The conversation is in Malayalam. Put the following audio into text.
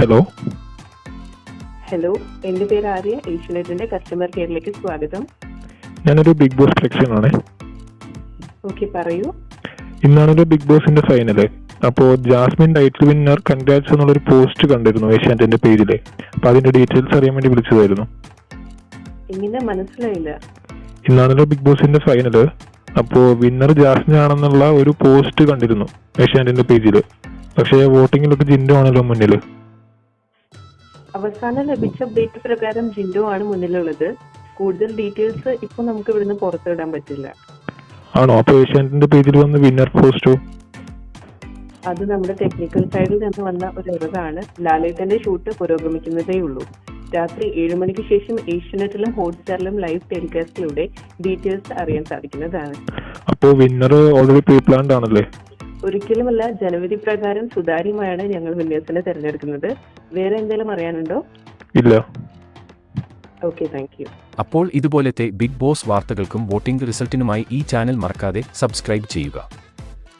ഹലോ ഹലോ, എൻ്റെ പേര് ആര്യ. ഏഷ്യനെറ്റിന്റെ കസ്റ്റമർ കെയറിലേക്ക് സ്വാഗതം. ഞാനൊരു ബിഗ് ബോസ് സെലക്ഷനാണ്. ഓക്കെ, പറയൂ. ഇന്നാണൊരു ബിഗ് ബോസിന്റെ ഫൈനല്. അപ്പോൾ ജാസ്മിൻ ടൈറ്റിൽ വിന്നർ കൺഗ്രാറ്റ്സ് എന്നുള്ളൊരു പോസ്റ്റ് കണ്ടിരുന്നു ഏഷ്യാനെറ്റിന്റെ പേജില്. അപ്പൊ അതിന്റെ ഡീറ്റെയിൽസ് അറിയാൻ വേണ്ടി വിളിച്ചതായിരുന്നു. എങ്ങനെ മനസ്സിലായില്ല? ഇന്നാണല്ലോ ബിഗ് ബോസിന്റെ ഫൈനല്. അപ്പോ വിന്നർ ജാസ്മിൻ ആണെന്നുള്ള ഒരു പോസ്റ്റ് കണ്ടിരുന്നു ഏഷ്യാനെറ്റിന്റെ പേജില്. പക്ഷേ വോട്ടിങ്ങിലൊക്കെ ജിൻഡോ ആണല്ലോ മുന്നില്. അവസാനം ലഭിച്ച അപ്ഡേറ്റ് പ്രകാരം ജിൻഡോ ആണ് മുന്നിലുള്ളത്. കൂടുതൽ ഡീറ്റെയിൽസ് ഇപ്പൊ നമുക്ക് ഇവിടുന്ന് പുറത്തുവിടാൻ പറ്റില്ല. ആണോ? അപ്പൊ ഏഷ്യാനെറ്റിന്റെ പേജിൽ വന്ന വിന്നർ പോസ്റ്റോ? അത് നമ്മുടെ ടെക്നിക്കൽ സൈഡിൽ നിന്ന് വന്ന ഒരു എററാണ്. ലാലേട്ടന്റെ ഷൂട്ട് പുരോഗമിക്കുന്നതേ ഉള്ളൂ. രാത്രി 7 മണിക്ക് ശേഷം ഏഷ്യനെറ്റിലും ഹോട്ട്സ്റ്റാറിലും ലൈവ് ടെലികാസ്റ്റിലൂടെ ഡീറ്റെയിൽസ് അറിയാൻ സാധിക്കുന്നതാണ്. അപ്പോ വിന്നർ ഓൾറെഡി പ്രീ പ്ലാൻഡ് ആണല്ലേ? ഒരിക്കലുമല്ല. ജനുവരി പ്രകാരം സുതാര്യമായാണ് ഞങ്ങൾ വിന്നേഴ്സിനെ തിരഞ്ഞെടുക്കുന്നത്. വേറെ എന്തെങ്കിലും അറിയാനുണ്ടോ? ഇല്ല. Okay, thank you. അപ്പോൾ ഇതുപോലത്തെ ബിഗ് ബോസ് വാർത്തകൾക്കും വോട്ടിംഗ് റിസൾട്ടിനുമായി ഈ ചാനൽ മറക്കാതെ സബ്സ്ക്രൈബ് ചെയ്യുക.